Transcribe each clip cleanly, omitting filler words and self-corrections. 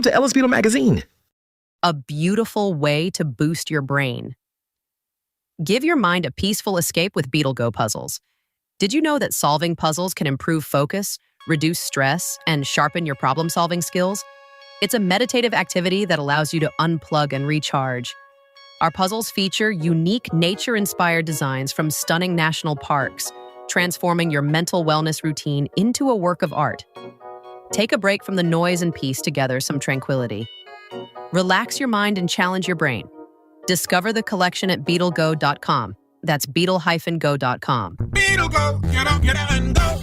Welcome to Ellisbeetle Magazine. A beautiful way to boost your brain. Give your mind a peaceful escape with Beetle Go puzzles. Did you know that solving puzzles can improve focus, reduce stress, and sharpen your problem-solving skills? It's a meditative activity that allows you to unplug and recharge. Our puzzles feature unique nature-inspired designs from stunning national parks, transforming your mental wellness routine into a work of art. Take a break from the noise and piece together some tranquility. Relax your mind and challenge your brain. Discover the collection at beetlego.com. That's beetle-go.com. Beetle Go, get up and go.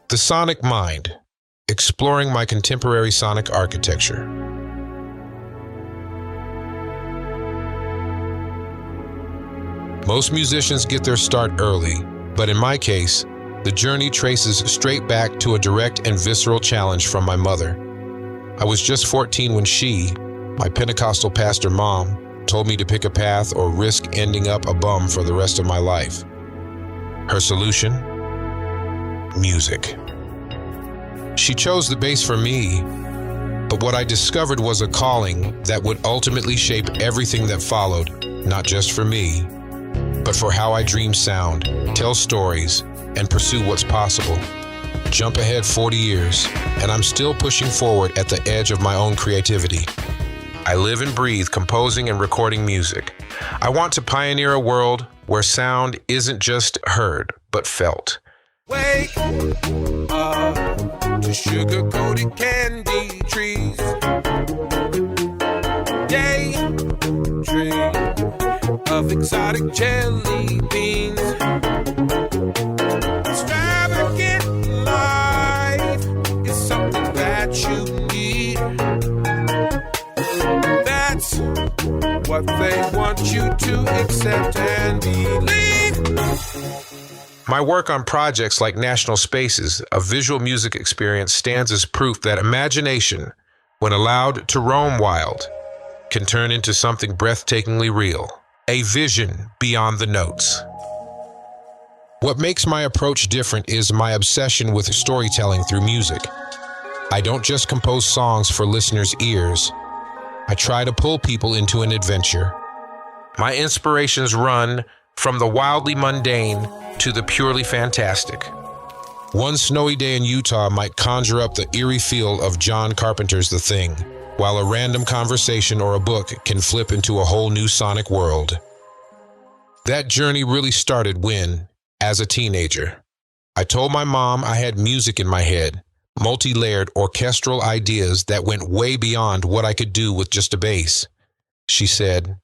The Sonic Mind, exploring my contemporary sonic architecture. Most musicians get their start early, but in my case, the journey traces straight back to a direct and visceral challenge from my mother. I was just 14 when she, my Pentecostal pastor mom, told me to pick a path or risk ending up a bum for the rest of my life. Her solution? Music. She chose the bass for me, but what I discovered was a calling that would ultimately shape everything that followed, not just for me, but for how I dream sound, tell stories, and pursue what's possible. Jump ahead 40 years, and I'm still pushing forward at the edge of my own creativity. I live and breathe composing and recording music. I want to pioneer a world where sound isn't just heard, but felt. Wake up to sugar-coated candy trees. Daydream of exotic jelly beans. Extravagant life is something that you need. That's what they want you to accept and believe. My work on projects like National Spaces, a visual music experience, stands as proof that imagination, when allowed to roam wild, can turn into something breathtakingly real, a vision beyond the notes. What makes my approach different is my obsession with storytelling through music. I don't just compose songs for listeners' ears. I try to pull people into an adventure. My inspirations run from the wildly mundane to the purely fantastic. One snowy day in Utah might conjure up the eerie feel of John Carpenter's The Thing, while a random conversation or a book can flip into a whole new sonic world. That journey really started when, as a teenager, I told my mom I had music in my head, multi-layered orchestral ideas that went way beyond what I could do with just a bass. She said,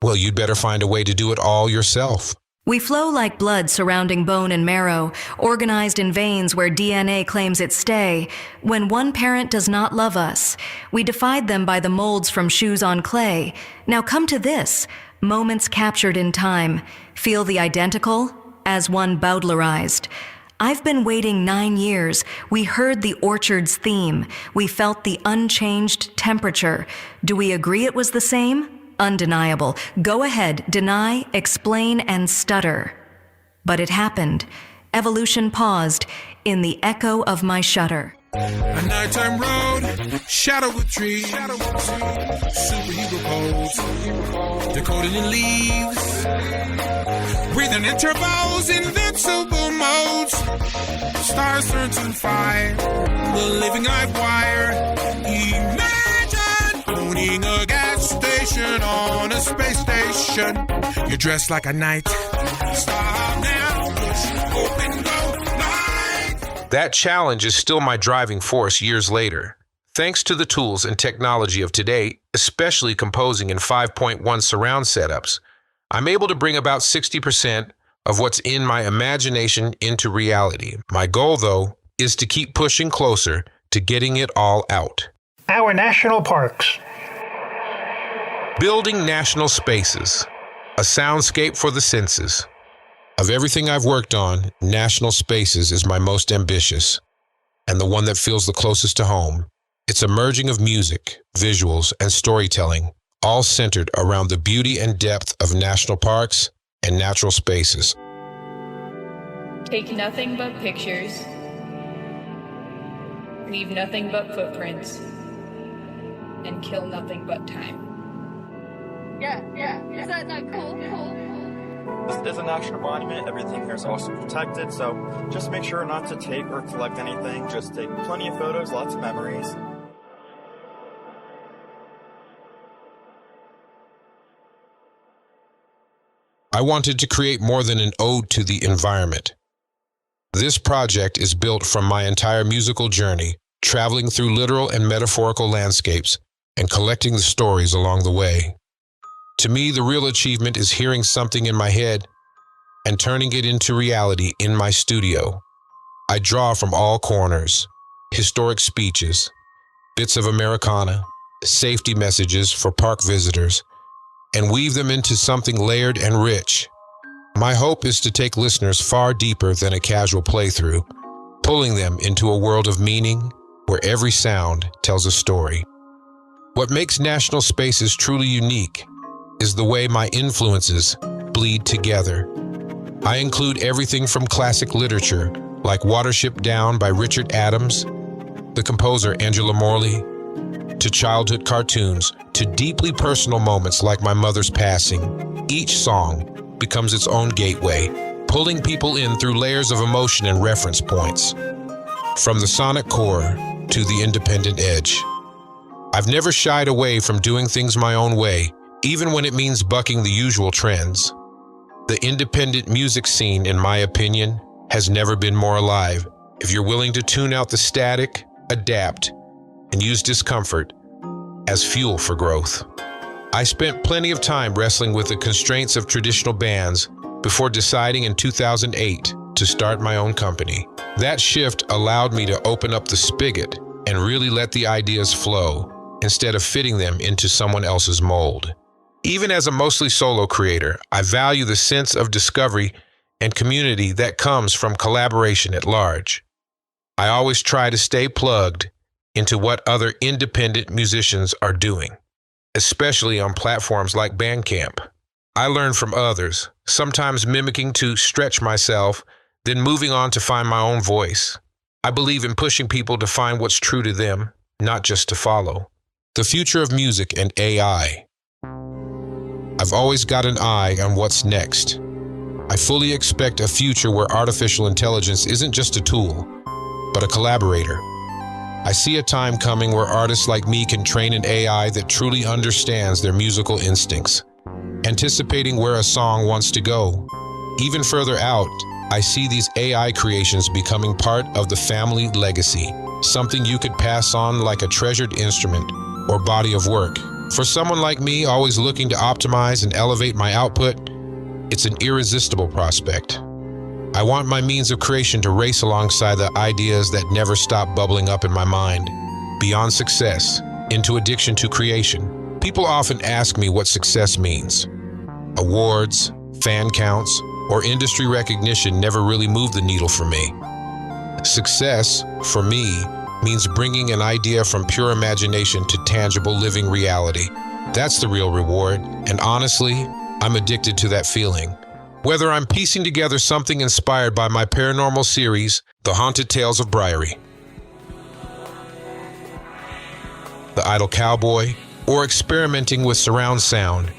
"Well, you'd better find a way to do it all yourself." We flow like blood surrounding bone and marrow, organized in veins where DNA claims its stay. When one parent does not love us, we defied them by the molds from shoes on clay. Now come to this, moments captured in time. Feel the identical, as one Bowdlerized. I've been waiting 9 years. We heard the orchard's theme. We felt the unchanged temperature. Do we agree it was the same? Undeniable. Go ahead, deny, explain, and stutter. But it happened. Evolution paused in the echo of my shudder. A nighttime road, shadow with trees, superhero pose, decoded in leaves, breathing intervals, invincible modes. Stars turn to fire, the living life wire. Imagine owning a gas station on a space station. You're dressed like a knight. Stop now, push, open, go, light. That challenge is still my driving force years later. Thanks to the tools and technology of today, especially composing in 5.1 surround setups, I'm able to bring about 60% of what's in my imagination into reality. My goal, though, is to keep pushing closer to getting it all out. Our national parks. Building national spaces, a soundscape for the senses. Of everything I've worked on, national spaces is my most ambitious, and the one that feels the closest to home. It's a merging of music, visuals, and storytelling, all centered around the beauty and depth of national parks and natural spaces. Take nothing but pictures. Leave nothing but footprints. And kill nothing but time. Yeah. Is that not cool? This is a national monument. Everything here is also protected, so just make sure not to take or collect anything. Just take plenty of photos, lots of memories. I wanted to create more than an ode to the environment. This project is built from my entire musical journey, traveling through literal and metaphorical landscapes and collecting the stories along the way. To me, the real achievement is hearing something in my head and turning it into reality in my studio. I draw from all corners, historic speeches, bits of Americana, safety messages for park visitors, and weave them into something layered and rich. My hope is to take listeners far deeper than a casual playthrough, pulling them into a world of meaning where every sound tells a story. What makes national spaces truly unique is the way my influences bleed together. I include everything from classic literature, like Watership Down by Richard Adams, the composer Angela Morley, to childhood cartoons, to deeply personal moments like my mother's passing. Each song becomes its own gateway, pulling people in through layers of emotion and reference points. From the sonic core to the independent edge. I've never shied away from doing things my own way, even when it means bucking the usual trends. The independent music scene, in my opinion, has never been more alive. If you're willing to tune out the static, adapt, and use discomfort as fuel for growth. I spent plenty of time wrestling with the constraints of traditional bands before deciding in 2008 to start my own company. That shift allowed me to open up the spigot and really let the ideas flow instead of fitting them into someone else's mold. Even as a mostly solo creator, I value the sense of discovery and community that comes from collaboration at large. I always try to stay plugged into what other independent musicians are doing, especially on platforms like Bandcamp. I learn from others, sometimes mimicking to stretch myself, then moving on to find my own voice. I believe in pushing people to find what's true to them, not just to follow. The future of music and AI. I've always got an eye on what's next. I fully expect a future where artificial intelligence isn't just a tool, but a collaborator. I see a time coming where artists like me can train an AI that truly understands their musical instincts, anticipating where a song wants to go. Even further out, I see these AI creations becoming part of the family legacy, something you could pass on like a treasured instrument or body of work. For someone like me, always looking to optimize and elevate my output, it's an irresistible prospect. I want my means of creation to race alongside the ideas that never stop bubbling up in my mind. Beyond success, into addiction to creation. People often ask me what success means. Awards, fan counts, or industry recognition never really moved the needle for me. Success, for me, means bringing an idea from pure imagination to tangible living reality. That's the real reward, and honestly, I'm addicted to that feeling. Whether I'm piecing together something inspired by my paranormal series, The Haunted Tales of Briary, The Idle Cowboy, or experimenting with surround sound,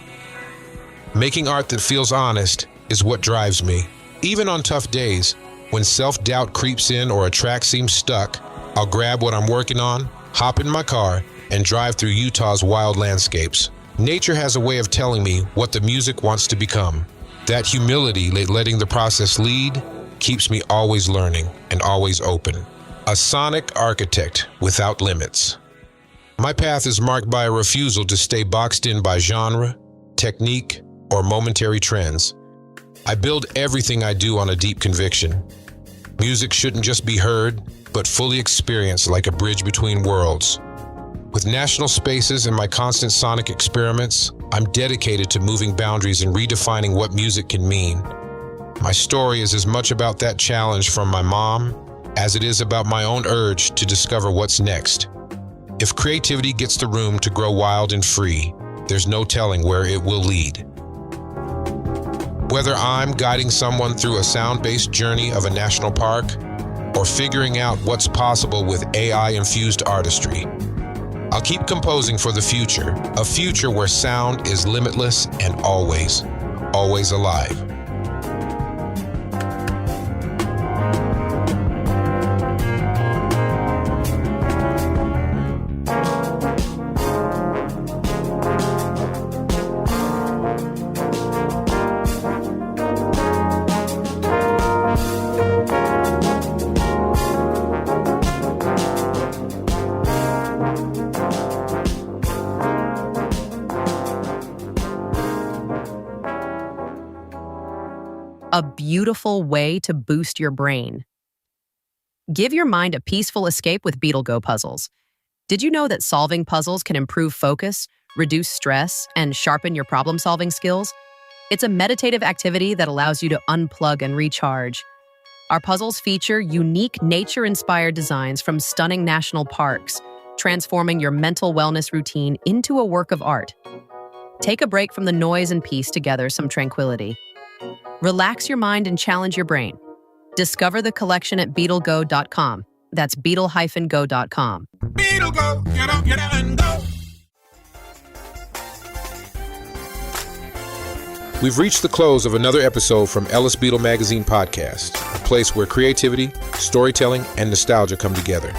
making art that feels honest is what drives me. Even on tough days, when self-doubt creeps in or a track seems stuck, I'll grab what I'm working on, hop in my car, and drive through Utah's wild landscapes. Nature has a way of telling me what the music wants to become. That humility, letting the process lead, keeps me always learning and always open. A sonic architect without limits. My path is marked by a refusal to stay boxed in by genre, technique, or momentary trends. I build everything I do on a deep conviction. Music shouldn't just be heard, but fully experienced like a bridge between worlds. With national spaces and my constant sonic experiments, I'm dedicated to moving boundaries and redefining what music can mean. My story is as much about that challenge from my mom as it is about my own urge to discover what's next. If creativity gets the room to grow wild and free, there's no telling where it will lead. Whether I'm guiding someone through a sound-based journey of a national park or figuring out what's possible with AI-infused artistry, I'll keep composing for the future, a future where sound is limitless and always, always alive. A beautiful way to boost your brain. Give your mind a peaceful escape with Beetle puzzles. Did you know that solving puzzles can improve focus, reduce stress, and sharpen your problem-solving skills? It's a meditative activity that allows you to unplug and recharge. Our puzzles feature unique nature-inspired designs from stunning national parks, transforming your mental wellness routine into a work of art. Take a break from the noise and piece together some tranquility. Relax your mind and challenge your brain. Discover the collection at beetlego.com. That's beetle-go.com. Beetle go, get up and go. We've reached the close of another episode from Ellisbeetle Magazine podcast, a place where creativity, storytelling, and nostalgia come together.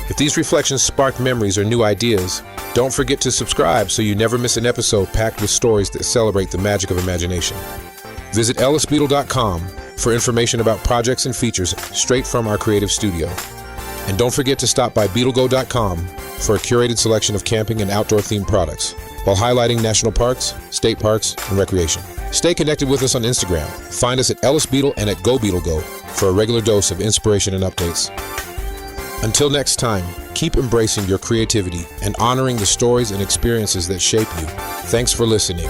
If these reflections spark memories or new ideas, don't forget to subscribe so you never miss an episode packed with stories that celebrate the magic of imagination. Visit ellisbeetle.com for information about projects and features straight from our creative studio. And don't forget to stop by beetlego.com for a curated selection of camping and outdoor-themed products, while highlighting national parks, state parks, and recreation. Stay connected with us on Instagram. Find us at Ellisbeetle and at GoBeetleGo for a regular dose of inspiration and updates. Until next time, keep embracing your creativity and honoring the stories and experiences that shape you. Thanks for listening.